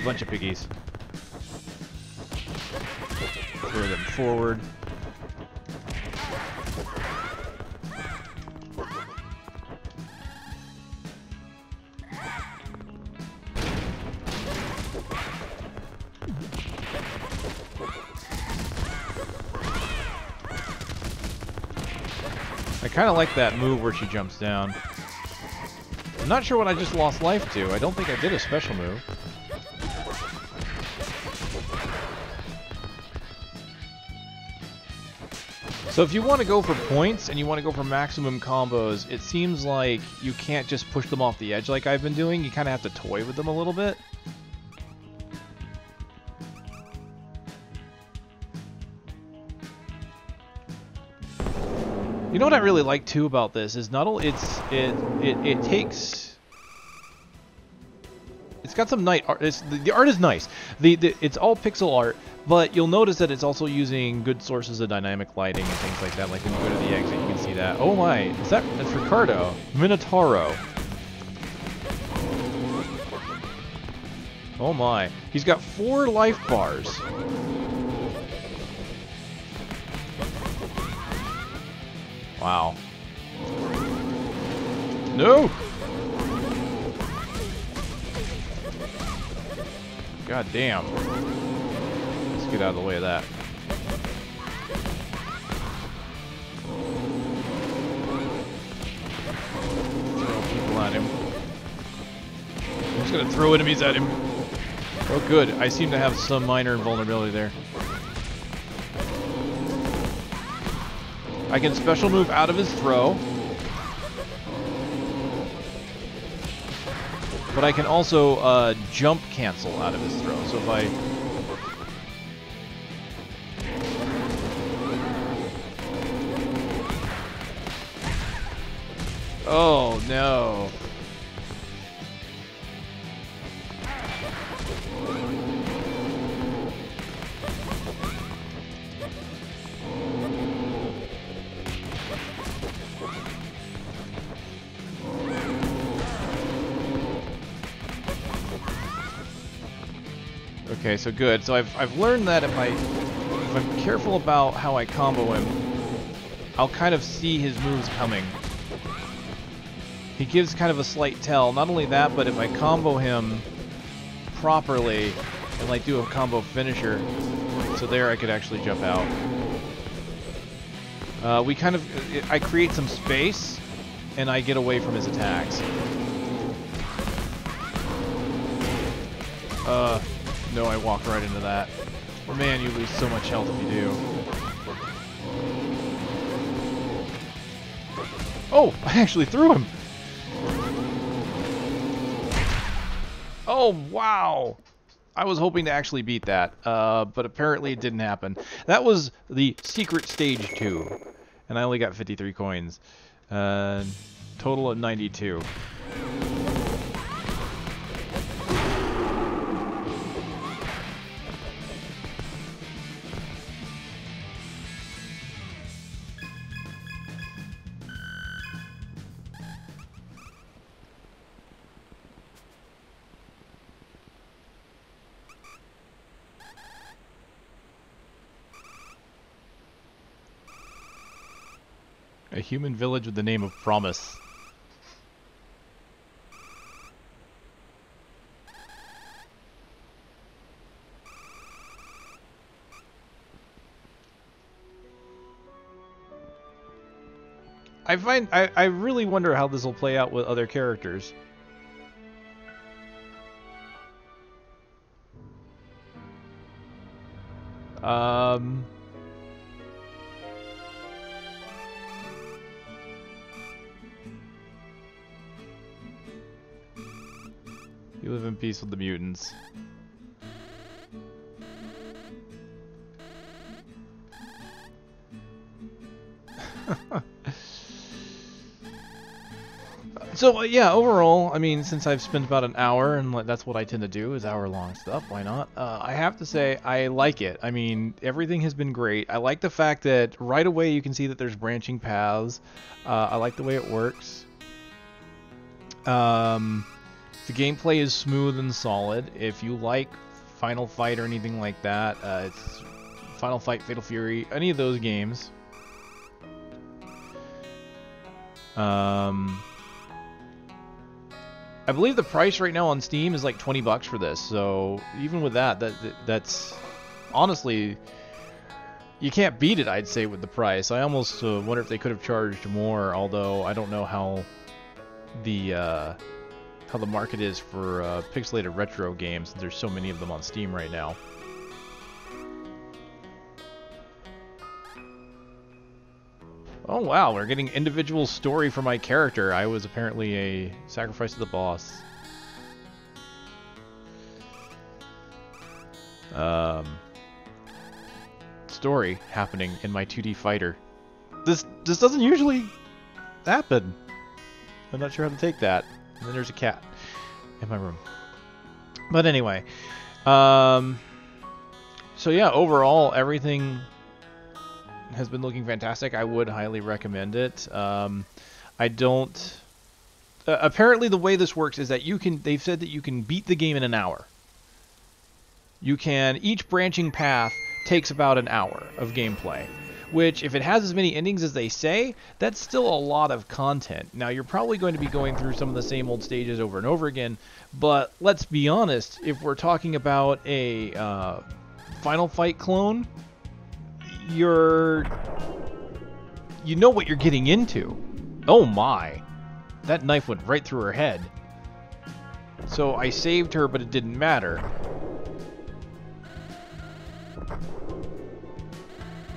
Bunch of piggies. Throw them forward. I kind of like that move where she jumps down. I'm not sure what I just lost life to. I don't think I did a special move. So if you want to go for points and you want to go for maximum combos, it seems like you can't just push them off the edge like I've been doing. You kind of have to toy with them a little bit. You know what I really like too about this is not only it takes, it's got some nice art. The art is nice. It's all pixel art, but you'll notice that it's also using good sources of dynamic lighting and things like that. Like when you go to the exit, you can see that. Oh my, that's Ricardo Minotauro. Oh my, he's got 4 life bars. Wow. No! God damn. Let's get out of the way of that. Throw people at him. I'm just gonna throw enemies at him. Oh good, I seem to have some minor invulnerability there. I can special move out of his throw. But I can also jump cancel out of his throw. So if I... Oh no. Okay, so good. So I've learned that if I'm careful about how I combo him, I'll kind of see his moves coming. He gives kind of a slight tell. Not only that, but if I combo him properly and like do a combo finisher, so there I could actually jump out. I create some space and I get away from his attacks. No, I walked right into that. Or man, you lose so much health if you do. Oh, I actually threw him! Oh, wow! I was hoping to actually beat that, but apparently it didn't happen. That was the secret stage 2, and I only got 53 coins. Total of 92. A human village with the name of Promise. I really wonder how this will play out with other characters. You live in peace with the mutants. So yeah, overall, I mean, since I've spent about an hour, and that's what I tend to do, is hour-long stuff, why not? I have to say, I like it. I mean, everything has been great. I like the fact that right away you can see that there's branching paths. I like the way it works. The gameplay is smooth and solid. If you like Final Fight or anything like that, it's Final Fight, Fatal Fury, any of those games. I believe the price right now on Steam is like 20 bucks for this, so even with that's honestly, you can't beat it, I'd say, with the price. I almost wonder if they could have charged more, although I don't know how the market is for pixelated retro games, since there's so many of them on Steam right now. Oh wow, we're getting individual story for my character. I was apparently a sacrifice to the boss. Story happening in my 2D fighter. This doesn't usually happen. I'm not sure how to take that. And then there's a cat in my room. But anyway, so yeah, overall everything has been looking fantastic. I would highly recommend it. I don't. Apparently, the way this works is that you can. They've said that you can beat the game in an hour. You can. Each branching path takes about an hour of gameplay, which, if it has as many endings as they say, that's still a lot of content. Now, you're probably going to be going through some of the same old stages over and over again, but let's be honest, if we're talking about a Final Fight clone, you know what you're getting into. Oh my, that knife went right through her head. So I saved her, but it didn't matter.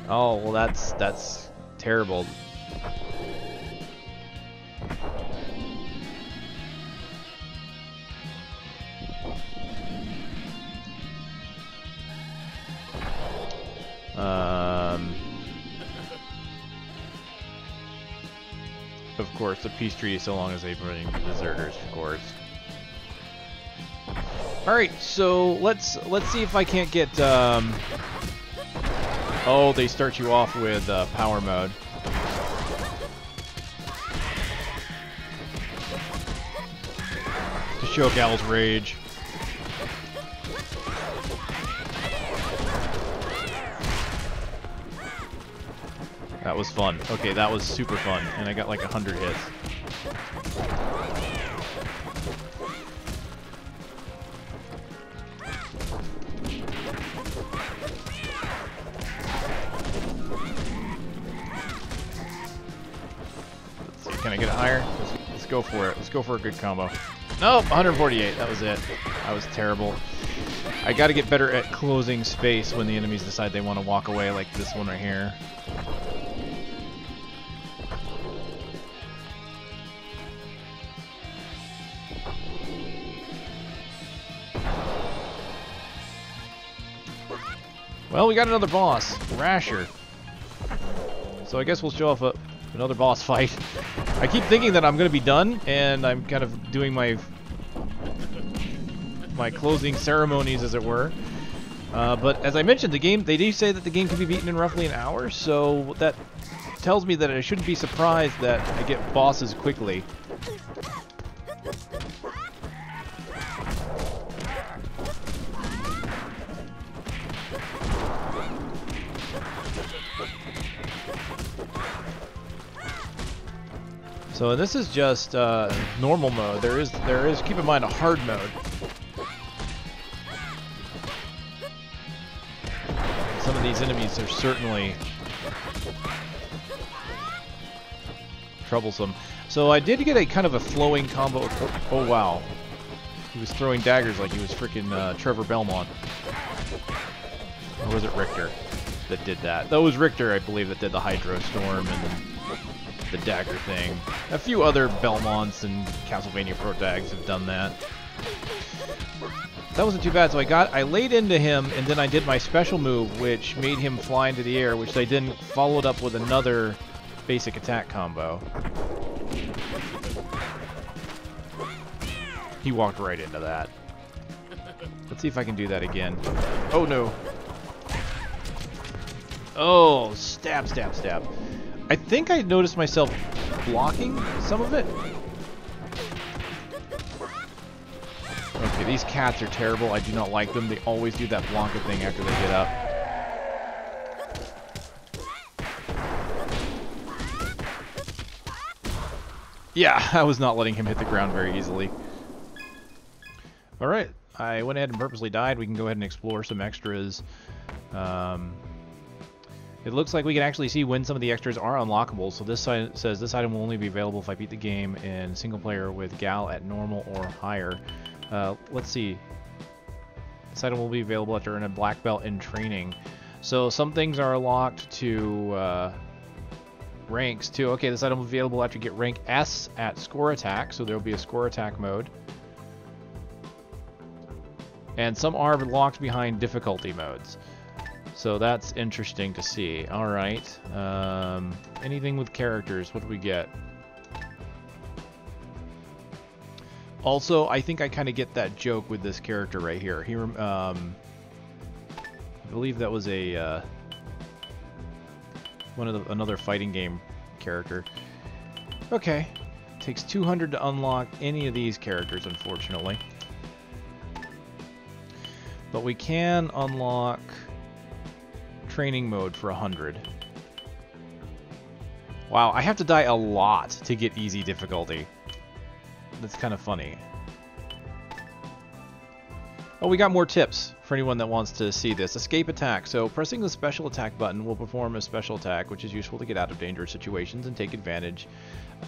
Oh, well, that's terrible. Of course, the peace treaty, so long as they bring deserters, of course. All right, so let's see if I can't get. Oh, they start you off with power mode. To show Gal's rage. That was fun. Okay, that was super fun. And I got like 100 hits. Can I get it higher? Let's go for it. Let's go for a good combo. Nope, 148. That was it. That was terrible. I got to get better at closing space when the enemies decide they want to walk away, like this one right here. Well, we got another boss, Rasher. So I guess we'll show off another boss fight. I keep thinking that I'm going to be done, and I'm kind of doing my closing ceremonies, as it were. But as I mentioned, the game, they do say that the game can be beaten in roughly an hour, so that tells me that I shouldn't be surprised that I get bosses quickly. So this is just normal mode. There is keep in mind a hard mode. Some of these enemies are certainly troublesome. So I did get a kind of a flowing combo. Oh wow, he was throwing daggers like he was freaking Trevor Belmont. Or was it Richter that did that? That was Richter, I believe, that did the Hydro Storm and the dagger thing. A few other Belmonts and Castlevania Protags have done that. That wasn't too bad, so I laid into him, and then I did my special move, which made him fly into the air, which I then followed up with another basic attack combo. He walked right into that. Let's see if I can do that again. Oh no. Oh, stab, stab, stab. I think I noticed myself blocking some of it. Okay, these cats are terrible. I do not like them. They always do that Blanca thing after they get up. Yeah, I was not letting him hit the ground very easily. Alright, I went ahead and purposely died. We can go ahead and explore some extras. It looks like we can actually see when some of the extras are unlockable. So this side says this item will only be available if I beat the game in single player with Gal at normal or higher. Let's see. This item will be available after earning a black belt in training. So some things are locked to ranks too. Okay, this item will be available after you get rank S at score attack, so there will be a score attack mode. And some are locked behind difficulty modes. So that's interesting to see. Alright. Anything with characters, what do we get? Also, I think I kind of get that joke with this character right here. He, I believe that was a another fighting game character. Okay, takes 200 to unlock any of these characters, unfortunately. But we can unlock training mode for 100. Wow, I have to die a lot to get easy difficulty. That's kind of funny. Oh, we got more tips for anyone that wants to see this. Escape attack. So pressing the special attack button will perform a special attack, which is useful to get out of dangerous situations and take the advantage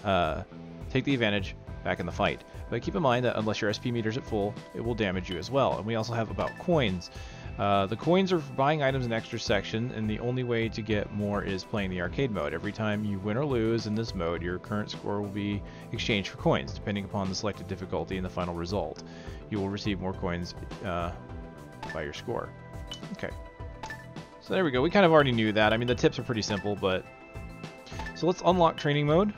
back in the fight. But keep in mind that unless your SP meter is at full, it will damage you as well. And we also have about coins. The coins are for buying items in extra section, and the only way to get more is playing the arcade mode. Every time you win or lose in this mode, your current score will be exchanged for coins, depending upon the selected difficulty and the final result. You will receive more coins by your score. Okay. So there we go. We kind of already knew that. I mean, the tips are pretty simple, but... So let's unlock training mode.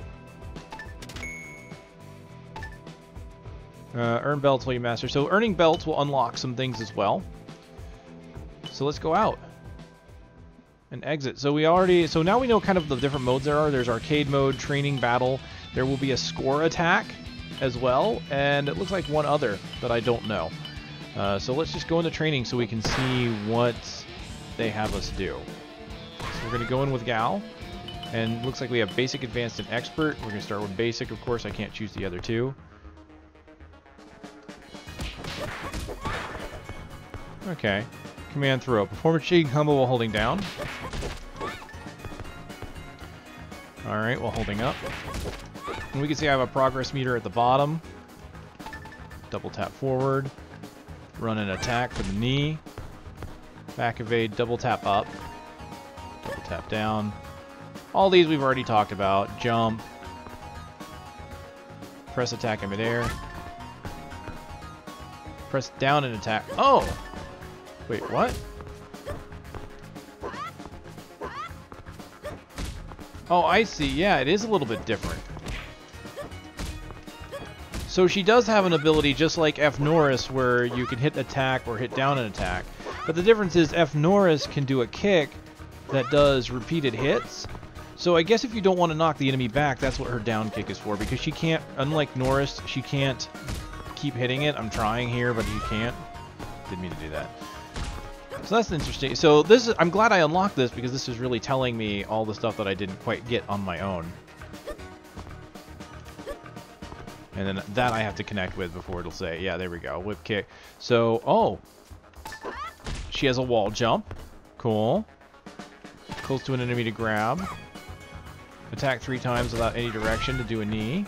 Earn belts while you master. So earning belts will unlock some things as well. So let's go out and exit. So now we know kind of the different modes there are. There's arcade mode, training, battle. There will be a score attack as well, and it looks like one other that I don't know. So let's just go into training so we can see what they have us do. So we're going to go in with Gal, and it looks like we have basic, advanced, and expert. We're going to start with basic, of course. I can't choose the other two. Okay. Command throw. Perform a shaking combo while holding down. Alright, while holding up. And we can see I have a progress meter at the bottom. Double tap forward. Run an attack for the knee. Back evade, double tap up. Double tap down. All these we've already talked about. Jump. Press attack in midair. Press down and attack. Oh! Wait, what? Oh, I see. Yeah, it is a little bit different. So she does have an ability just like F. Norris where you can hit attack or hit down an attack. But the difference is F. Norris can do a kick that does repeated hits. So I guess if you don't want to knock the enemy back, that's what her down kick is for. Because she can't, unlike Norris, she can't keep hitting it. I'm trying here, but you can't. Didn't mean to do that. So that's interesting. So this is, I'm glad I unlocked this because this is really telling me all the stuff that I didn't quite get on my own. And then that I have to connect with before it'll say, yeah, there we go, whip kick. So, oh, she has a wall jump. Cool. Close to an enemy to grab. Attack 3 times without any direction to do a knee.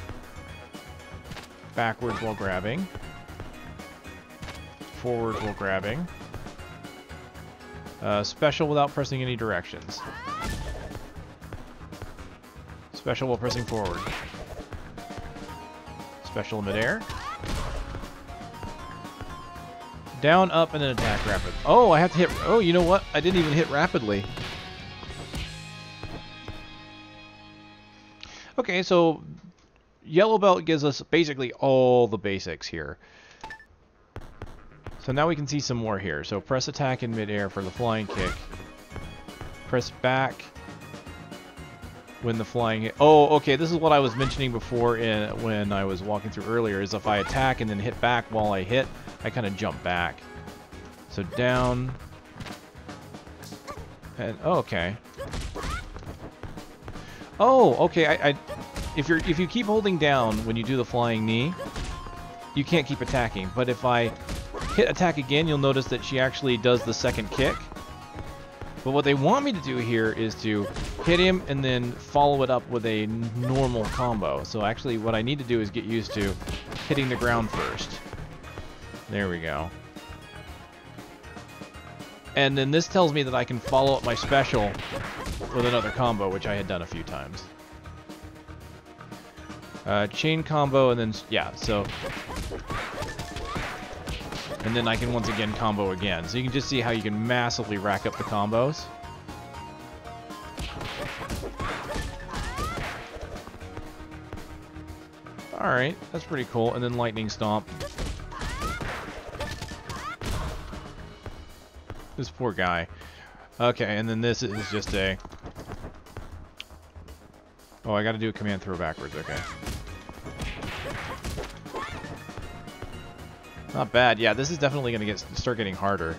Backwards while grabbing. Forward while grabbing. Special without pressing any directions. Special while pressing forward. Special in midair. Down, up, and then attack rapid. Oh, I have to hit... Oh, you know what? I didn't even hit rapidly. Okay, so yellow belt gives us basically all the basics here. So now we can see some more here. So press attack in midair for the flying kick. Press back when the flying hit. Oh, okay, this is what I was mentioning before when I was walking through earlier, is if I attack and then hit back while I hit, I kind of jump back. So down. And, oh, okay. Oh, okay, if you keep holding down when you do the flying knee, you can't keep attacking. But if I hit attack again, you'll notice that she actually does the second kick. But what they want me to do here is to hit him and then follow it up with a normal combo. So actually what I need to do is get used to hitting the ground first. There we go. And then this tells me that I can follow up my special with another combo, which I had done a few times. Chain combo, and then, yeah, so... And then I can once again combo again. So you can just see how you can massively rack up the combos. Alright, that's pretty cool. And then lightning stomp. This poor guy. Okay, and then this is just a... Oh, I gotta do a command throw backwards, okay. Not bad. Yeah, this is definitely gonna start getting harder.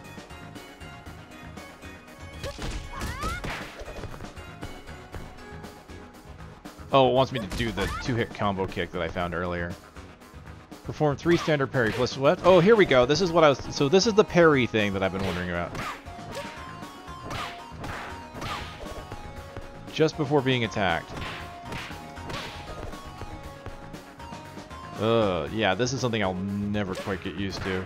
Oh, it wants me to do the 2-hit combo kick that I found earlier. Perform 3 standard parry plus what? Oh, here we go. This is what I was... So this is the parry thing that I've been wondering about. Just before being attacked. Yeah, this is something I'll never quite get used to.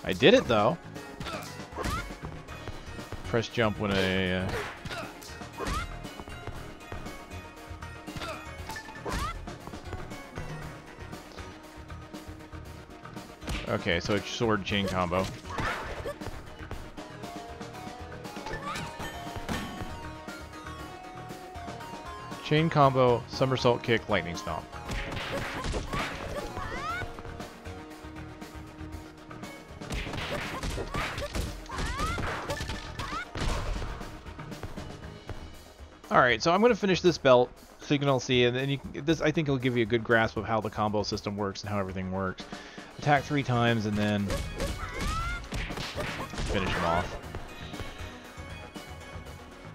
I did it, though. Press jump when I... Okay, so it's sword chain combo. Chain combo, somersault kick, lightning stomp. Alright, so I'm going to finish this belt so you can all see, and then this I think will give you a good grasp of how the combo system works and how everything works. Attack 3 times and then finish him off.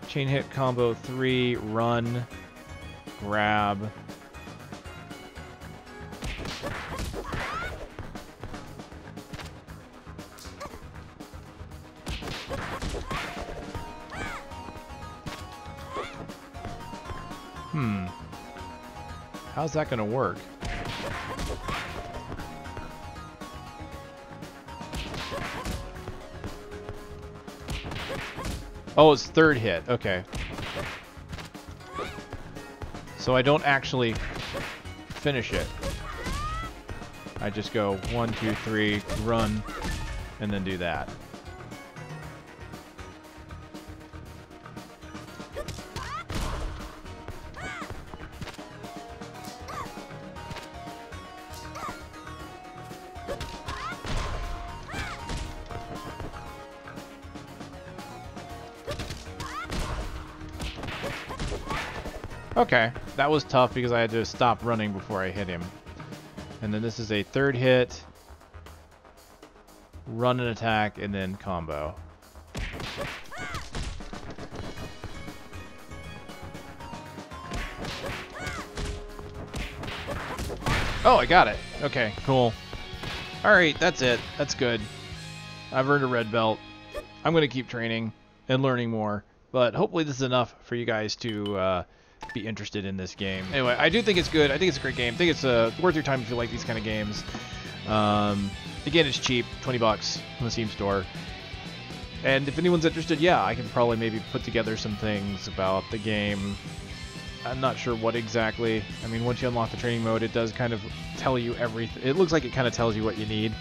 Chain hit combo 3, run, grab. How's that going to work? Oh, it's 3rd hit. Okay. So I don't actually finish it. I just go 1, 2, 3, run, and then do that. Okay, that was tough because I had to stop running before I hit him. And then this is a 3rd hit, run and attack, and then combo. Oh, I got it. Okay, cool. Alright, that's it. That's good. I've earned a red belt. I'm going to keep training and learning more. But hopefully this is enough for you guys to be interested in this game. Anyway, I do think it's good. I think it's a great game. I think it's worth your time if you like these kind of games. Again, it's cheap, 20 bucks on the Steam store. And if anyone's interested, yeah, I can probably maybe put together some things about the game. I'm not sure what exactly. I mean, once you unlock the training mode, it does kind of tell you everything. It looks like it kind of tells you what you need.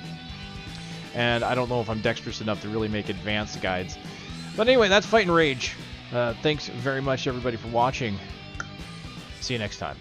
And I don't know if I'm dexterous enough to really make advanced guides. But anyway, that's Figt'n Rage. Thanks very much, everybody, for watching. See you next time.